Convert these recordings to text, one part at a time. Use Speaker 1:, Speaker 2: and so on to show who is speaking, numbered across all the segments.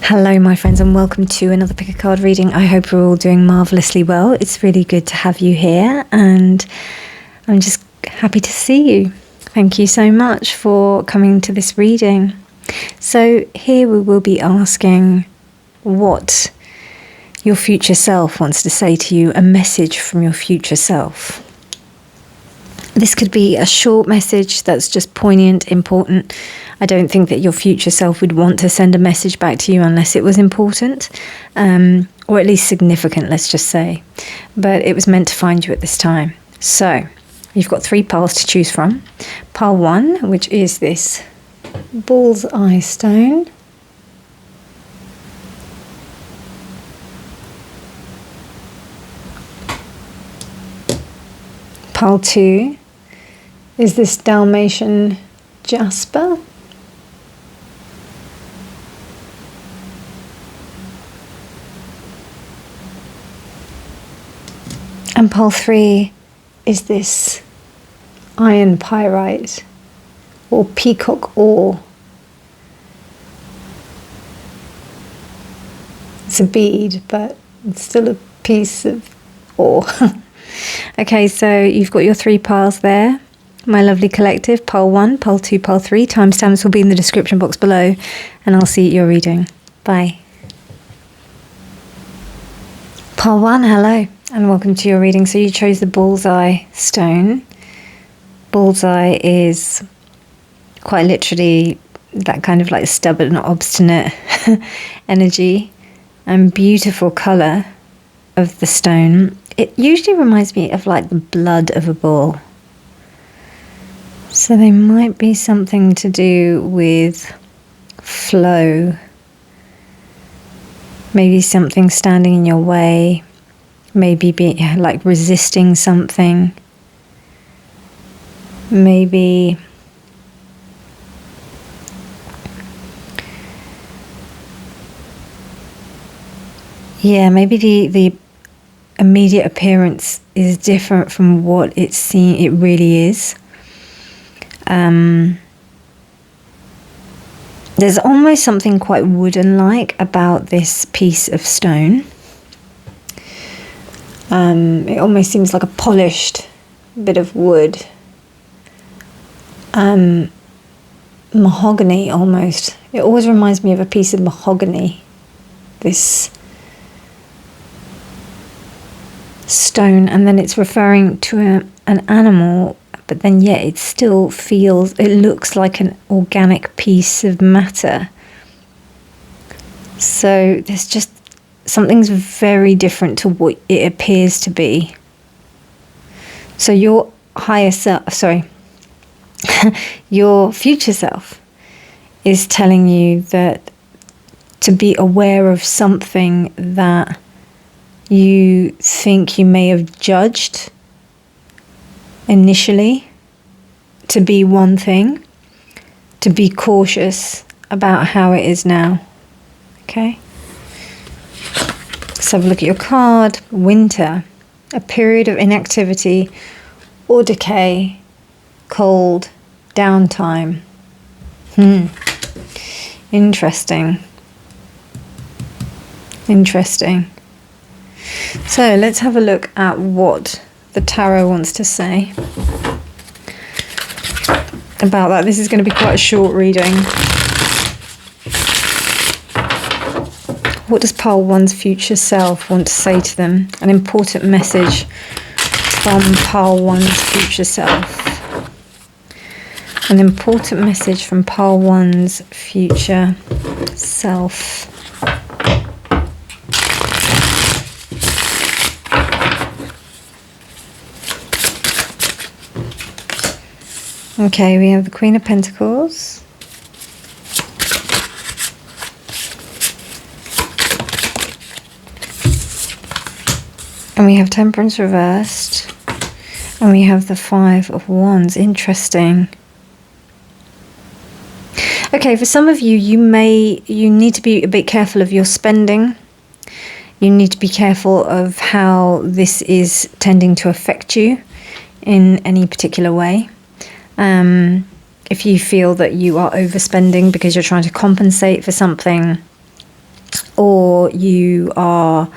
Speaker 1: Hello my friends and welcome to another pick a card reading. I hope you're all doing marvellously well. It's really good to have you here and I'm just happy to see you. Thank you so much for coming to this reading. So here we will be asking what your future self wants to say to you, a message from your future self. This could be a short message that's just poignant, important. I don't think that your future self would want to send a message back to you unless it was important, or at least significant, let's just say. But it was meant to find you at this time. So, you've got 3 piles to choose from. Pile 1, which is this bullseye stone. Pile 2 is this Dalmatian Jasper. And pile 3 is this iron pyrite or peacock ore. It's a bead, but it's still a piece of ore. Okay, so you've got your 3 piles there. My lovely collective, pile 1, pile 2, pile 3. Timestamps will be in the description box below, and I'll see you at your reading. Bye. Pile 1, hello, and welcome to your reading. So you chose the bullseye stone. Bullseye is quite literally that kind of like stubborn, obstinate energy and beautiful colour of the stone. It usually reminds me of like the blood of a bull. So they might be something to do with flow, maybe something standing in your way, maybe be like resisting something, maybe maybe the immediate appearance is different from what it really is. There's almost something quite wooden-like about this piece of stone. It almost seems like a polished bit of wood. Mahogany almost. It always reminds me of a piece of mahogany. This stone, and then it's referring to an animal, but then yet it still it looks like an organic piece of matter. So there's just something's very different to what it appears to be. So your higher self, your future self is telling you that to be aware of something that you think you may have judged initially to be one thing, to be cautious about how it is now. Okay? Let's have a look at your card. Winter, a period of inactivity or decay, cold, downtime. Interesting. So let's have a look at what the tarot wants to say about that. This is going to be quite a short reading. What does pile 1's future self want to say to them? An important message from pile 1's future self. An important message from pile 1's future self. Okay, we have the Queen of Pentacles. And we have Temperance reversed. And we have the 5 of Wands. Interesting. Okay, for some of you, you need to be a bit careful of your spending. You need to be careful of how this is tending to affect you in any particular way. If you feel that you are overspending because you're trying to compensate for something, or you are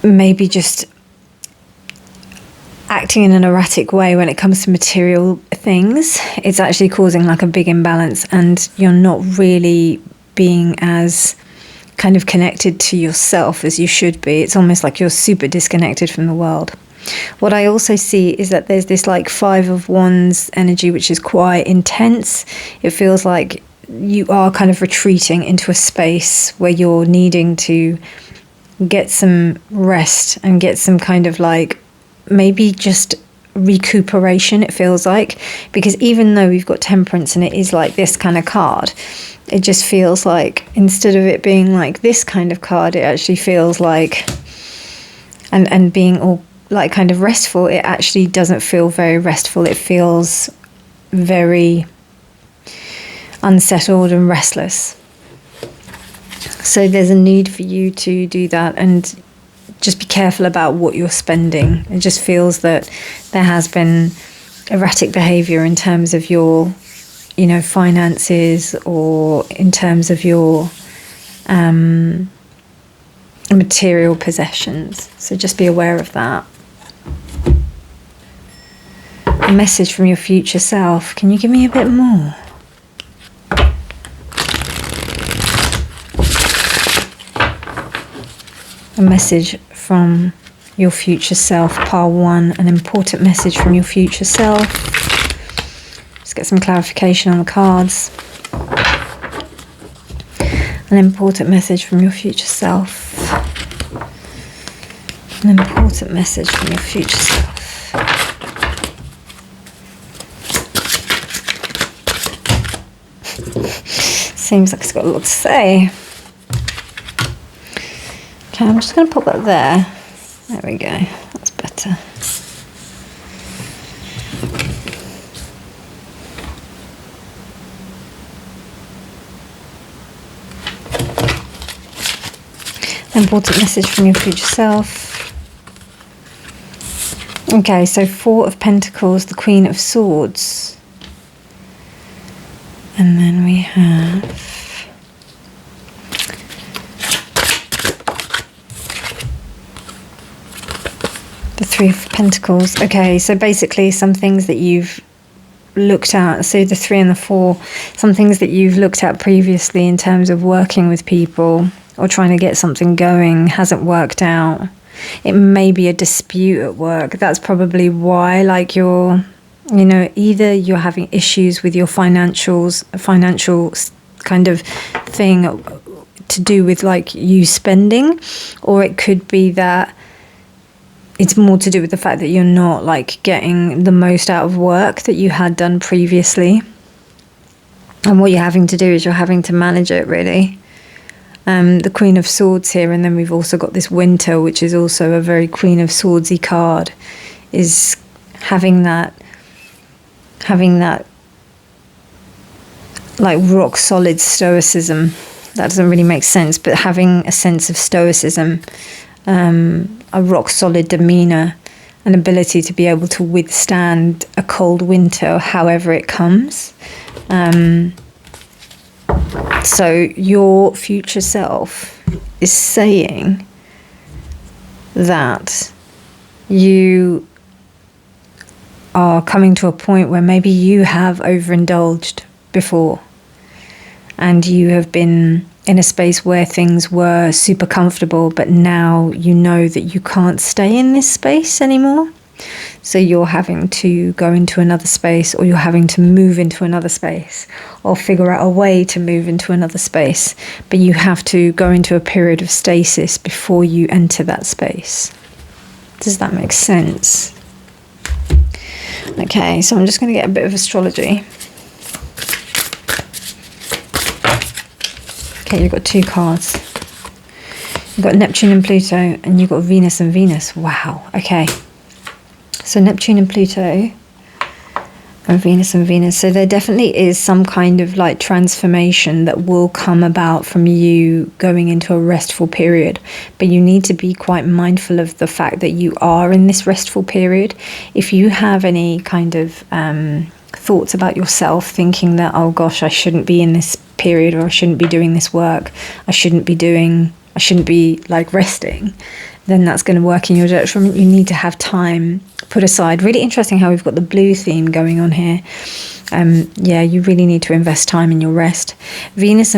Speaker 1: maybe just acting in an erratic way when it comes to material things. It's actually causing like a big imbalance, and you're not really being as kind of connected to yourself as you should be. It's almost like you're super disconnected from the world. What I also see is that there's this like 5 of Wands energy, which is quite intense. It feels like you are kind of retreating into a space where you're needing to get some rest and get some kind of like maybe just recuperation, it feels like, because even though we've got Temperance and it is like this kind of card, it just feels like instead of it being like this kind of card, it actually feels like, and being all like kind of restful, it actually doesn't feel very restful. It feels very unsettled and restless. So there's a need for you to do that, and just be careful about what you're spending. It just feels that there has been erratic behavior in terms of your, you know, finances, or in terms of your material possessions. So just be aware of that. A message from your future self. Can you give me a bit more? A message from your future self, pile 1, an important message from your future self. Just get some clarification on the cards. An important message from your future self. An important message from your future self. Seems like it's got a lot to say. Okay, I'm just going to put that there. There we go. That's better. Important message from your future self. Okay, so 4 of Pentacles, the Queen of Swords. And then we have the 3 of Pentacles. Okay, so basically some things that you've looked at, so the 3 and the 4, some things that you've looked at previously in terms of working with people or trying to get something going hasn't worked out. It may be a dispute at work. That's probably why, like, you're, you know, either you're having issues with your financial kind of thing to do with like you spending, or it could be that it's more to do with the fact that you're not like getting the most out of work that you had done previously. And what you're having to do is you're having to manage it, really. The Queen of Swords here, and then we've also got this Winter, which is also a very Queen of Swordsy card, is having that like rock solid stoicism. That doesn't really make sense, but having a sense of stoicism, a rock solid demeanor, an ability to be able to withstand a cold winter however it comes. So your future self is saying that you are coming to a point where maybe you have overindulged before, and you have been in a space where things were super comfortable, but now you know that you can't stay in this space anymore. So you're having to go into another space, or you're having to move into another space, or figure out a way to move into another space. But you have to go into a period of stasis before you enter that space. Does that make sense? Okay, so I'm just going to get a bit of astrology. Okay, you've got 2 cards. You've got Neptune and Pluto, and you've got Venus and Venus. Wow, okay. So Neptune and Pluto, and Venus and Venus. So there definitely is some kind of like transformation that will come about from you going into a restful period. But you need to be quite mindful of the fact that you are in this restful period. If you have any kind of thoughts about yourself, thinking that, oh gosh, I shouldn't be in this period, or I shouldn't be doing this work, I shouldn't be like resting, then that's going to work in your detriment. You need to have time put aside. Really interesting how we've got the blue theme going on here. Yeah, you really need to invest time in your rest. Venus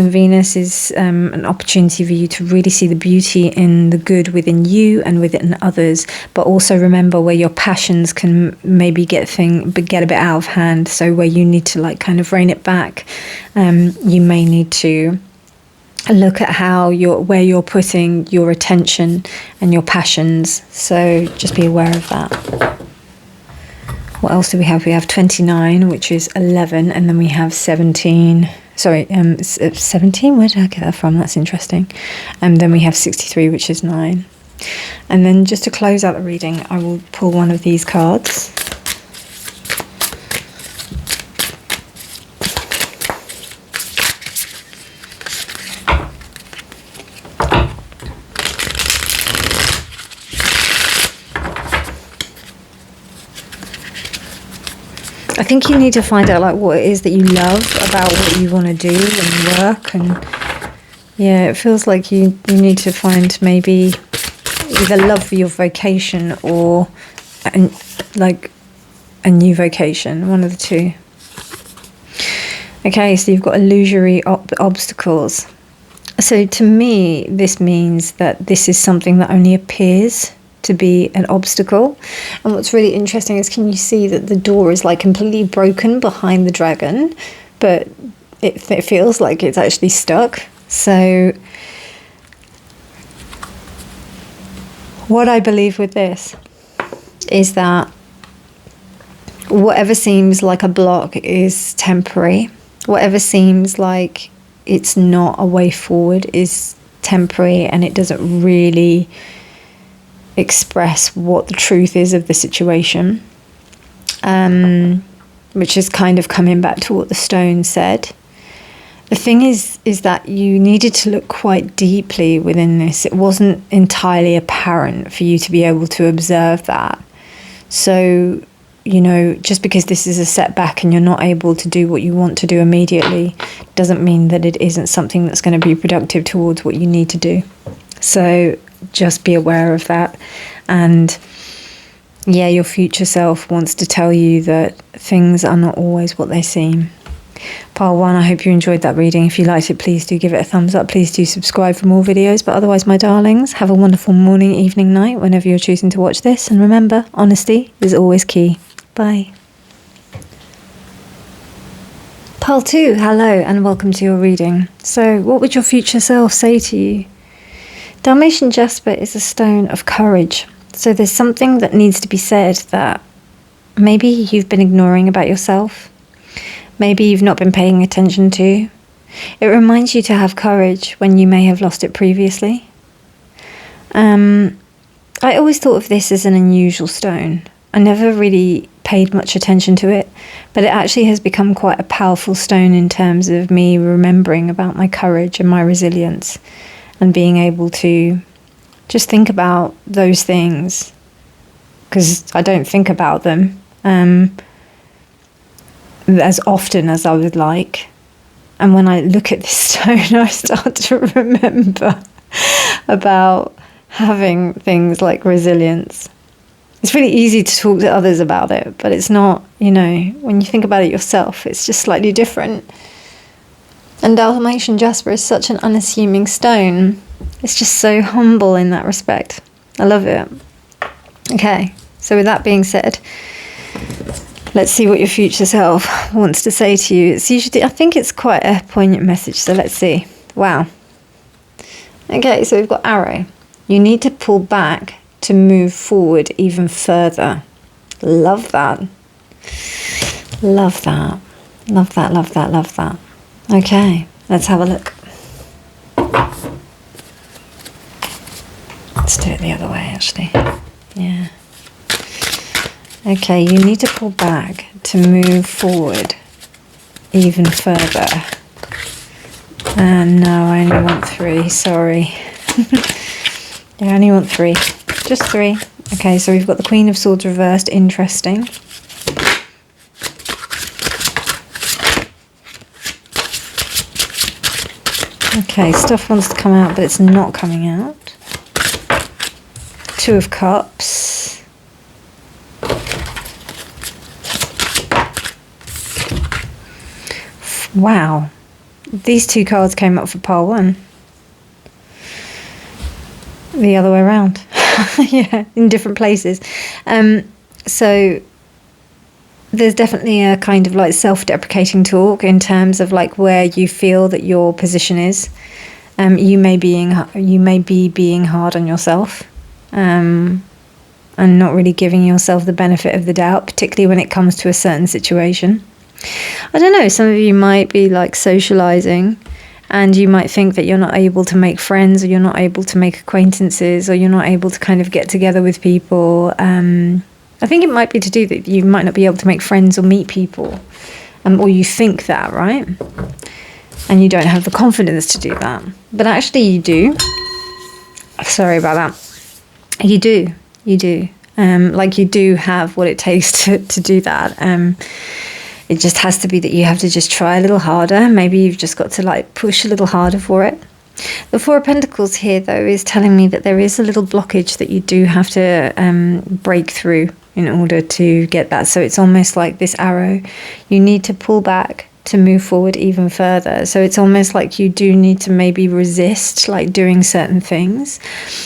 Speaker 1: is an opportunity for you to really see the beauty in the good within you and within others, but also remember where your passions can maybe get a bit out of hand. So where you need to like kind of rein it back, you may need to look at where you're putting your attention and your passions. So just be aware of that. What else do we have? We have 29, which is 11, and then we have 17. Sorry, 17? Where did I get that from? That's interesting. And then we have 63, which is 9. And then just to close out the reading, I will pull one of these cards. I think you need to find out like what it is that you love about what you want to do and work, and yeah, it feels like you need to find maybe either love for your vocation or like a new vocation, one of the two. Okay, so you've got illusory obstacles. So to me, this means that this is something that only appears to be an obstacle. And what's really interesting is, can you see that the door is like completely broken behind the dragon, but it feels like it's actually stuck. So what I believe with this is that whatever seems like a block is temporary. Whatever seems like it's not a way forward is temporary, and it doesn't really express what the truth is of the situation, which is kind of coming back to what the stone said. The thing is that you needed to look quite deeply within this. It wasn't entirely apparent for you to be able to observe that. So, you know, just because this is a setback and you're not able to do what you want to do immediately doesn't mean that it isn't something that's going to be productive towards what you need to do. So just be aware of that. And yeah, your future self wants to tell you that things are not always what they seem. Pile 1, I hope you enjoyed that reading. If you liked it, please do give it a thumbs up. Please do subscribe for more videos. But otherwise, my darlings, have a wonderful morning, evening, night, whenever you're choosing to watch this. And remember, honesty is always key. Bye. Pile 2, hello and welcome to your reading. So what would your future self say to you? Dalmatian jasper is a stone of courage. So there's something that needs to be said that maybe you've been ignoring about yourself. Maybe you've not been paying attention to. It reminds you to have courage when you may have lost it previously. I always thought of this as an unusual stone. I never really paid much attention to it, but it actually has become quite a powerful stone in terms of me remembering about my courage and my resilience, and being able to just think about those things, because I don't think about them as often as I would like. And when I look at this stone, I start to remember about having things like resilience. It's really easy to talk to others about it, but it's not, you know, when you think about it yourself, it's just slightly different. And Dalmatian jasper is such an unassuming stone. It's just so humble in that respect. I love it. Okay, so with that being said, let's see what your future self wants to say to you. It's usually, I think it's quite a poignant message, so let's see. Wow. Okay, so we've got arrow. You need to pull back to move forward even further. Love that. Love that. Love that, love that, love that. Okay, let's have a look. Let's do it the other way, actually. Yeah. Okay, you need to pull back to move forward even further. No, I only want 3, sorry. I only want 3. Just 3. Okay, so we've got the Queen of Swords reversed, interesting. Okay, stuff wants to come out, but it's not coming out. Two of Cups. Wow. These two cards came up for pile one. The other way around. Yeah, in different places. So there's definitely a kind of like self-deprecating talk in terms of like where you feel that your position is. You may be being hard on yourself, and not really giving yourself the benefit of the doubt, particularly when it comes to a certain situation. I don't know, some of you might be like socializing and you might think that you're not able to make friends, or you're not able to make acquaintances, or you're not able to kind of get together with people. I think it might be to do that you might not be able to make friends or meet people, or you think that, right? And you don't have the confidence to do that. But actually you do. Sorry about that. You do. Like you do have what it takes to do that. It just has to be that you have to just try a little harder. Maybe you've just got to like push a little harder for it. The Four of Pentacles here, though, is telling me that there is a little blockage that you do have to break through in order to get that. So it's almost like this arrow. You need to pull back to move forward even further. So it's almost like you do need to maybe resist like doing certain things.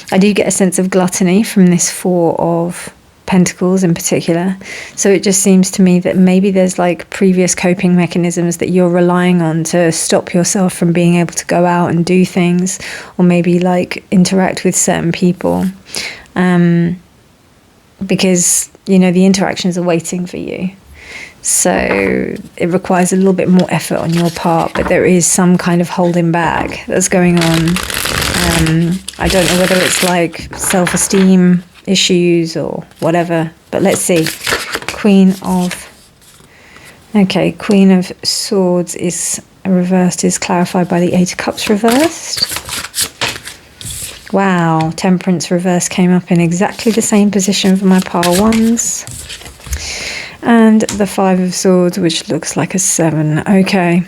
Speaker 1: I do get a sense of gluttony from this Four of Pentacles in particular. So it just seems to me that maybe there's like previous coping mechanisms that you're relying on to stop yourself from being able to go out and do things, or maybe like interact with certain people, because you know the interactions are waiting for you. So it requires a little bit more effort on your part, but there is some kind of holding back that's going on. I don't know whether it's like self-esteem issues or whatever, but let's see. Queen of Swords is reversed, is clarified by the Eight of Cups reversed. Wow, Temperance reversed came up in exactly the same position for my pile ones. And the Five of Swords, which looks like a 7. Okay.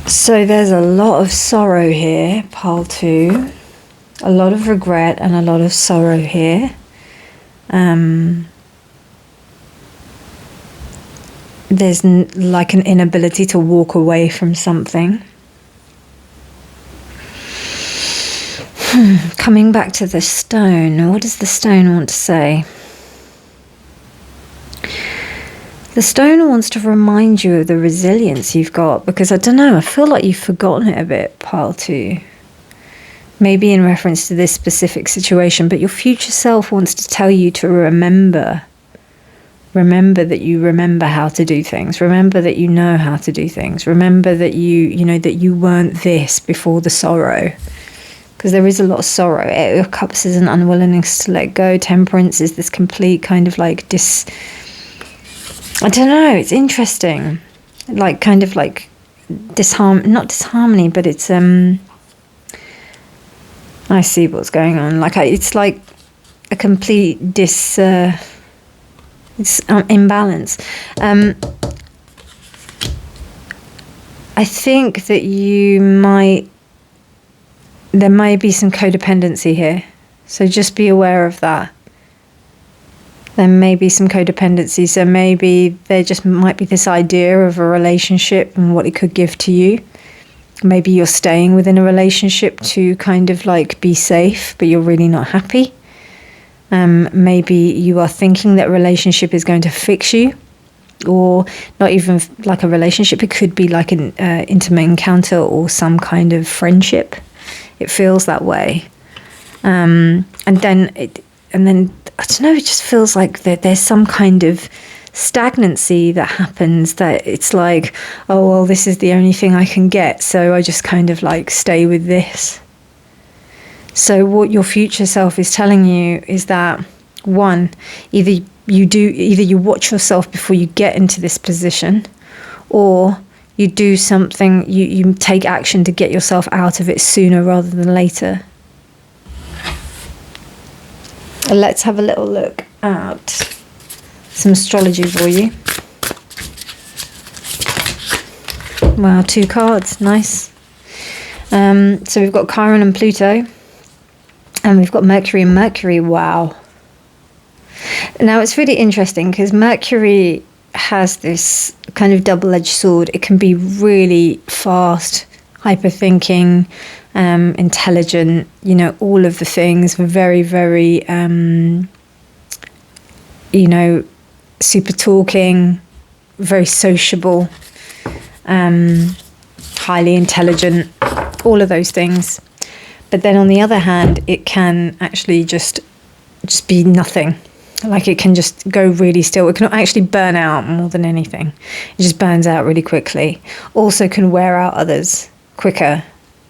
Speaker 1: So there's a lot of sorrow here, pile 2. A lot of regret and a lot of sorrow here. There's like an inability to walk away from something. Coming back to the stone, what does the stone want to say? The stone wants to remind you of the resilience you've got, because I don't know, I feel like you've forgotten it a bit, pile 2. Maybe in reference to this specific situation, but your future self wants to tell you to remember. Remember that you remember how to do things. Remember that you know how to do things. Remember that you know that you weren't this before the sorrow. Because there is a lot of sorrow. Eight of Cups is an unwillingness to let go. Temperance is this complete kind of like I don't know, it's interesting. Like kind of like not disharmony, but it's I see what's going on. Like it's like a complete imbalance. I think that there might be some codependency here. So just be aware of that. There may be some codependency. So maybe there just might be this idea of a relationship and what it could give to you. Maybe you're staying within a relationship to kind of like be safe, but you're really not happy. Maybe you are thinking that relationship is going to fix you, or not even like a relationship. It could be like an intimate encounter or some kind of friendship. It feels that way. And then I don't know, it just feels like there's some kind of stagnancy that happens, that it's like, oh, well, this is the only thing I can get, so I just kind of like stay with this. So what your future self is telling you is that, one, either you watch yourself before you get into this position, or you do something, you take action to get yourself out of it sooner rather than later. Let's have a little look at some astrology for you. Wow, 2 cards. Nice. So we've got Chiron and Pluto. And we've got Mercury and Mercury. Wow. Now, it's really interesting because Mercury has this kind of double-edged sword. It can be really fast, hyper-thinking, intelligent, you know, all of the things. Very, very, you know, super talking, very sociable, highly intelligent, all of those things. But then on the other hand, it can actually just be nothing. Like it can just go really still. It can actually burn out more than anything. It just burns out really quickly. Also can wear out others quicker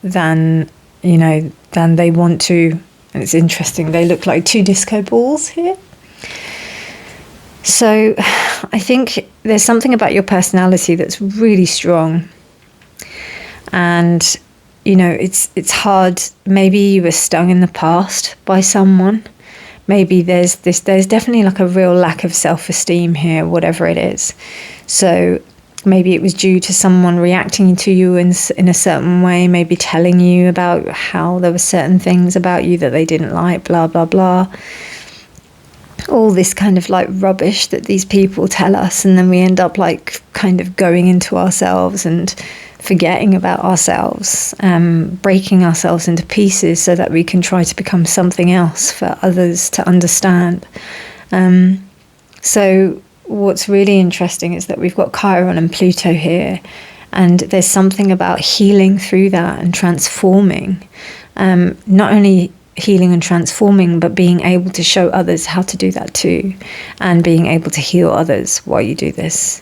Speaker 1: than, you know, than they want to. And it's interesting. They look like 2 disco balls here. So I think there's something about your personality that's really strong. And, you know, it's hard. Maybe you were stung in the past by someone. Maybe there's definitely like a real lack of self-esteem here, whatever it is. So maybe it was due to someone reacting to you in a certain way, maybe telling you about how there were certain things about you that they didn't like, blah, blah, blah. All this kind of like rubbish that these people tell us, and then we end up like kind of going into ourselves and forgetting about ourselves, breaking ourselves into pieces so that we can try to become something else for others to understand. So what's really interesting is that we've got Chiron and Pluto here, and there's something about healing through that and transforming, not only healing and transforming, but being able to show others how to do that too, and being able to heal others while you do this.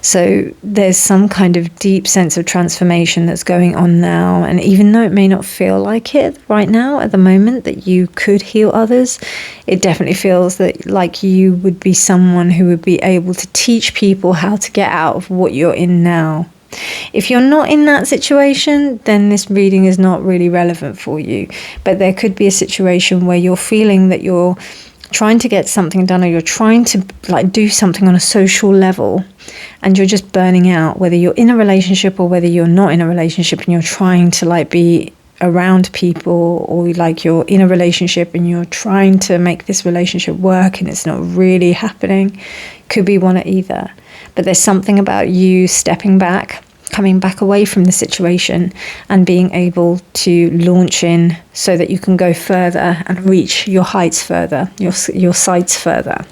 Speaker 1: So there's some kind of deep sense of transformation that's going on now, and even though it may not feel like it right now at the moment that you could heal others, it definitely feels that like you would be someone who would be able to teach people how to get out of what you're in now. If you're not in that situation, then this reading is not really relevant for you. But there could be a situation where you're feeling that you're trying to get something done, or you're trying to like do something on a social level, and you're just burning out, whether you're in a relationship or whether you're not in a relationship, and you're trying to like be around people, or like you're in a relationship and you're trying to make this relationship work and it's not really happening. Could be one or either. But there's something about you stepping back, coming back away from the situation, and being able to launch in so that you can go further and reach your heights further, your sights further.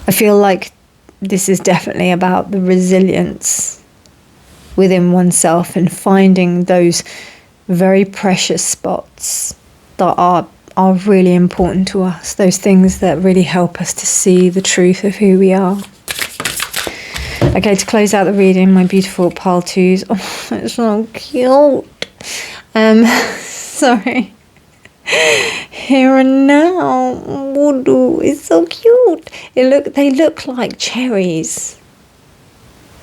Speaker 1: I feel like this is definitely about the resilience within oneself and finding those very precious spots that are really important to us, those things that really help us to see the truth of who we are. Okay, to close out the reading, my beautiful pile 2s. Oh, it's so cute. Sorry. Here and now. Voodoo. It's so cute. They look like cherries.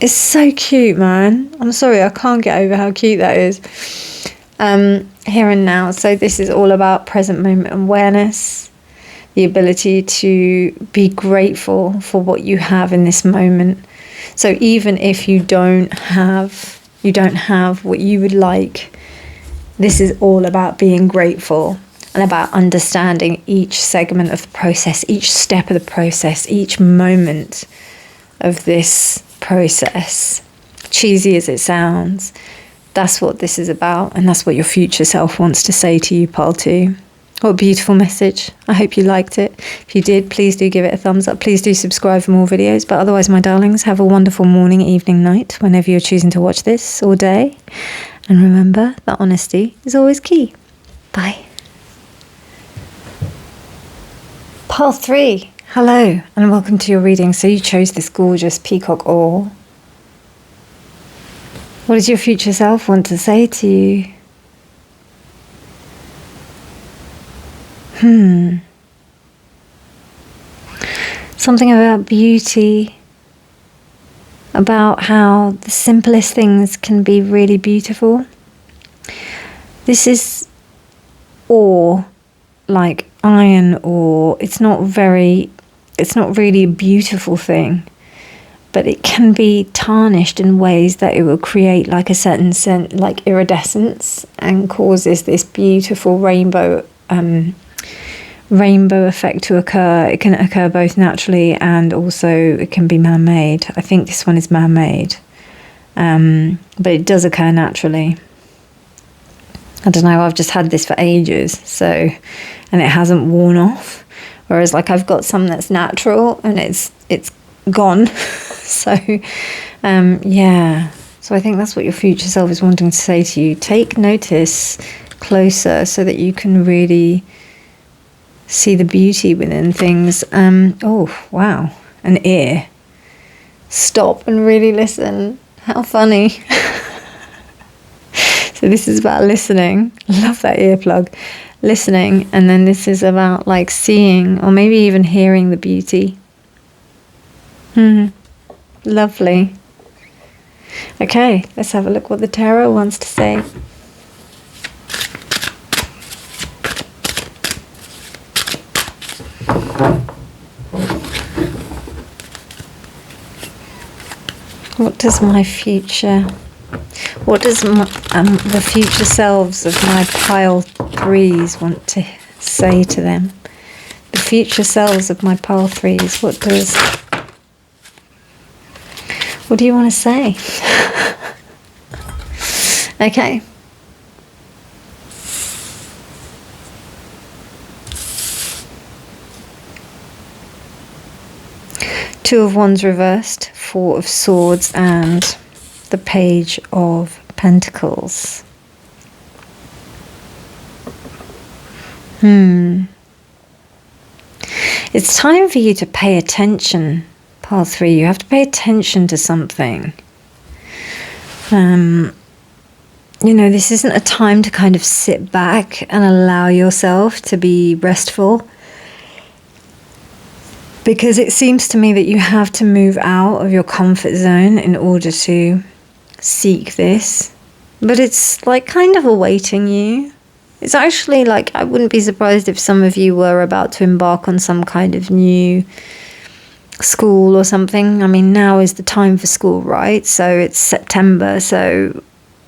Speaker 1: It's so cute, man. I'm sorry, I can't get over how cute that is. Here and now. So this is all about present moment awareness, the ability to be grateful for what you have in this moment. So even if you don't have what you would like, this is all about being grateful and about understanding each segment of the process, each step of the process, each moment of this process. Cheesy as it sounds, that's what this is about, and that's what your future self wants to say to you, pile 2. What a beautiful message. I hope you liked it. If you did, please do give it a thumbs up. Please do subscribe for more videos. But otherwise, my darlings, have a wonderful morning, evening, night, whenever you're choosing to watch this, or day. And remember that honesty is always key. Bye. Pile 3. Hello, and welcome to your reading. So you chose this gorgeous peacock ore. What does your future self want to say to you? Something about beauty, about how the simplest things can be really beautiful. This is ore, like iron ore. It's not really a beautiful thing, but it can be tarnished in ways that it will create like a certain scent, like iridescence, and causes this beautiful rainbow effect to occur. It can occur both naturally and also it can be man-made. I think this one is man-made, but it does occur naturally. I don't know, I've just had this for ages, so, and it hasn't worn off, whereas like I've got some that's natural and it's gone. So yeah, so I think that's what your future self is wanting to say to you. Take notice closer so that you can really see the beauty within things. Oh wow, an ear. Stop and really listen. How funny. So this is about listening. Love that earplug. Listening, and then this is about like seeing or maybe even hearing the beauty. Lovely. Okay, let's have a look what the tarot wants to say. What does my future, what does the future selves of my pile threes want to say to them? The future selves of my pile threes, what do you want to say? Okay. Two of Wands reversed, Four of Swords, and the Page of Pentacles. It's time for you to pay attention, Pile 3. You have to pay attention to something. You know, this isn't a time to kind of sit back and allow yourself to be restful. Because it seems to me that you have to move out of your comfort zone in order to seek this. But it's like kind of awaiting you. It's actually like, I wouldn't be surprised if some of you were about to embark on some kind of new school or something. I mean, now is the time for school, right? So it's September,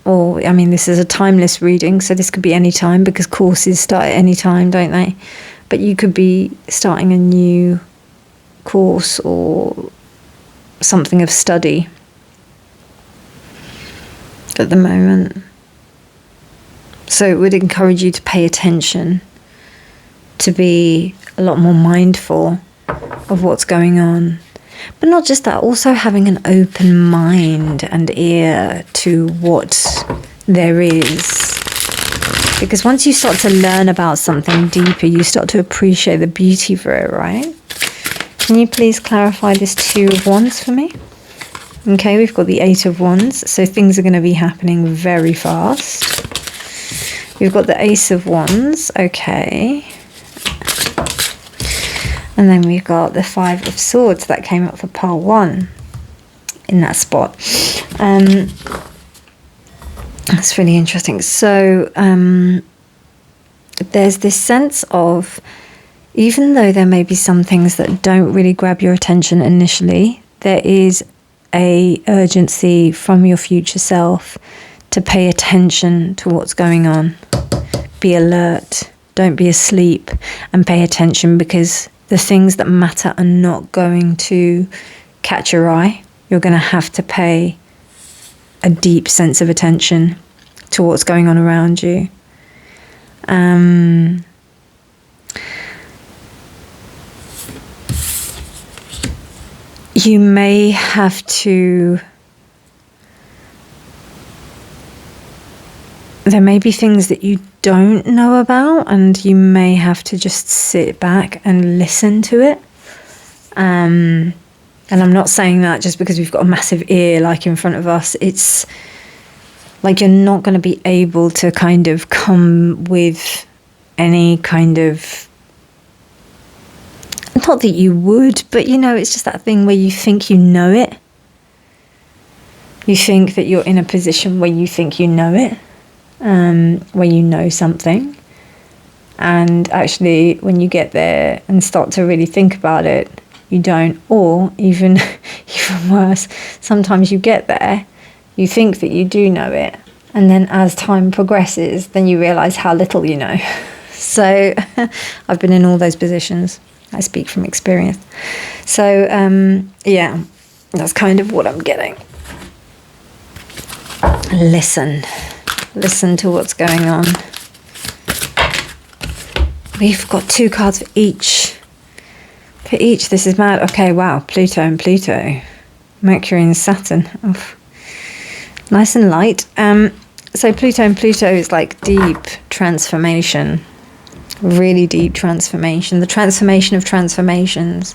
Speaker 1: or I mean, this is a timeless reading, so this could be any time because courses start at any time, don't they? But you could be starting a new course or something of study at the moment. So it would encourage you to pay attention, to be a lot more mindful of what's going on. But not just that, also having an open mind and ear to what there is. Because once you start to learn about something deeper, you start to appreciate the beauty for it, right? Can you please clarify this Two of Wands for me? Okay, we've got the Eight of Wands, so things are going to be happening very fast. We've got the Ace of Wands, okay. And then we've got the Five of Swords that came up for pile 1 in that spot. That's really interesting. So there's this sense of, even though there may be some things that don't really grab your attention initially, there is a urgency from your future self to pay attention to what's going on. Be alert, don't be asleep, and pay attention, because the things that matter are not going to catch your eye. You're going to have to pay a deep sense of attention to what's going on around you. You may have to, there may be things that you don't know about, and you may have to just sit back and listen to it. And I'm not saying that just because we've got a massive ear like in front of us. It's like you're not going to be able to kind of come with any kind of, not that you would, but you know, it's just that thing where you think you know it. You think that you're in a position where you think you know it, where you know something. And actually, when you get there and start to really think about it, you don't. Or even worse, sometimes you get there, you think that you do know it, and then as time progresses, then you realise how little you know. So I've been in all those positions. I speak from experience. So yeah, that's kind of what I'm getting. Listen to what's going on. We've got 2 cards for each. This is mad. Okay, wow. Pluto and Pluto. Mercury and Saturn. Oof. Nice and light. So Pluto and Pluto is like deep transformation. Really deep transformation. The transformation of transformations.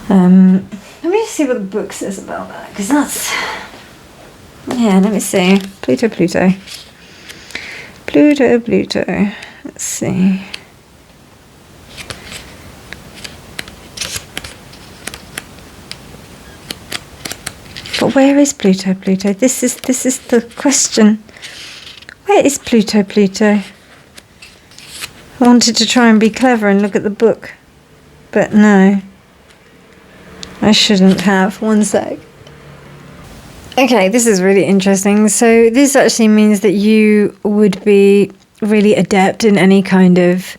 Speaker 1: Let me just see what the book says about that. Because that's... Yeah, let me see. Pluto. Let's see. But where is Pluto? This is the question. Where is Pluto? I wanted to try and be clever and look at the book, but no. I shouldn't have. One sec. Okay, this is really interesting. So this actually means that you would be really adept in any kind of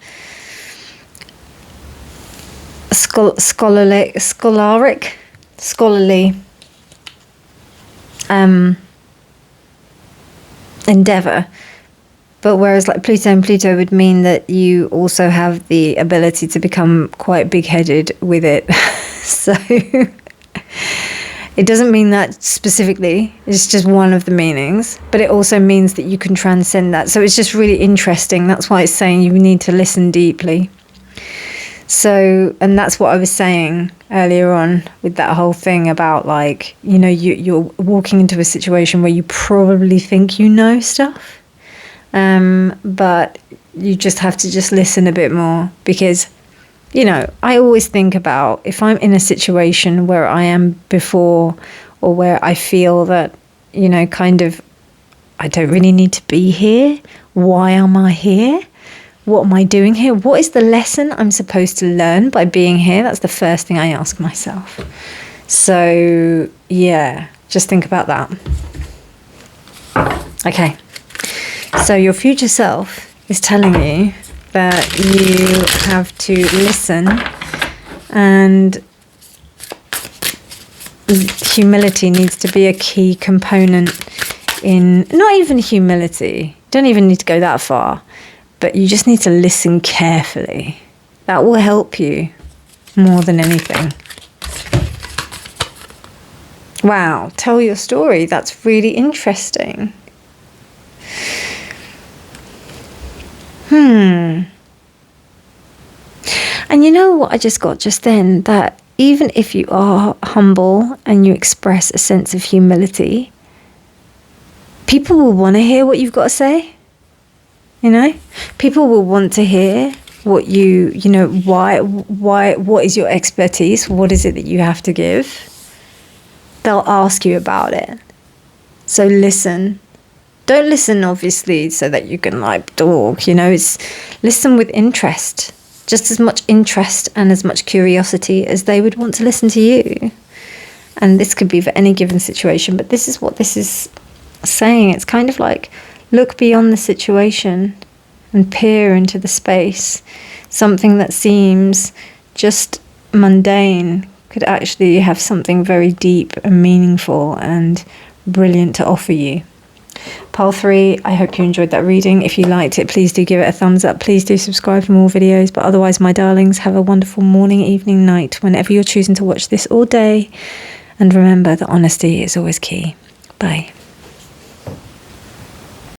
Speaker 1: scholarly endeavor. But whereas like Pluto and Pluto would mean that you also have the ability to become quite big-headed with it. So it doesn't mean that specifically. It's just one of the meanings. But it also means that you can transcend that. So it's just really interesting. That's why it's saying you need to listen deeply. So, and that's what I was saying earlier on with that whole thing about like, you know, you're walking into a situation where you probably think you know stuff. But you just have to just listen a bit more because, you know, I always think about if I'm in a situation where I am before or where I feel that, you know, kind of, I don't really need to be here. Why am I here? What am I doing here? What is the lesson I'm supposed to learn by being here? That's the first thing I ask myself. So, yeah, just think about that. Okay. So your future self is telling you that you have to listen, and humility needs to be a key component in, not even humility, don't even need to go that far, but you just need to listen carefully. That will help you more than anything. Wow, tell your story. That's really interesting. And you know what I just got just then? That even if you are humble and you express a sense of humility, people will want to hear what you've got to say. You know? People will want to hear what you know, why, what is your expertise? What is it that you have to give? They'll ask you about it. So listen. Don't listen, obviously, so that you can like talk, you know, it's listen with interest, just as much interest and as much curiosity as they would want to listen to you. And this could be for any given situation, but this is what this is saying. It's kind of like look beyond the situation and peer into the space. Something that seems just mundane could actually have something very deep and meaningful and brilliant to offer you. Pile 3, I hope you enjoyed that reading. If you liked it, please do give it a thumbs up. Please do subscribe for more videos. But otherwise, my darlings, have a wonderful morning, evening, night, whenever you're choosing to watch this all day. And remember that honesty is always key. Bye.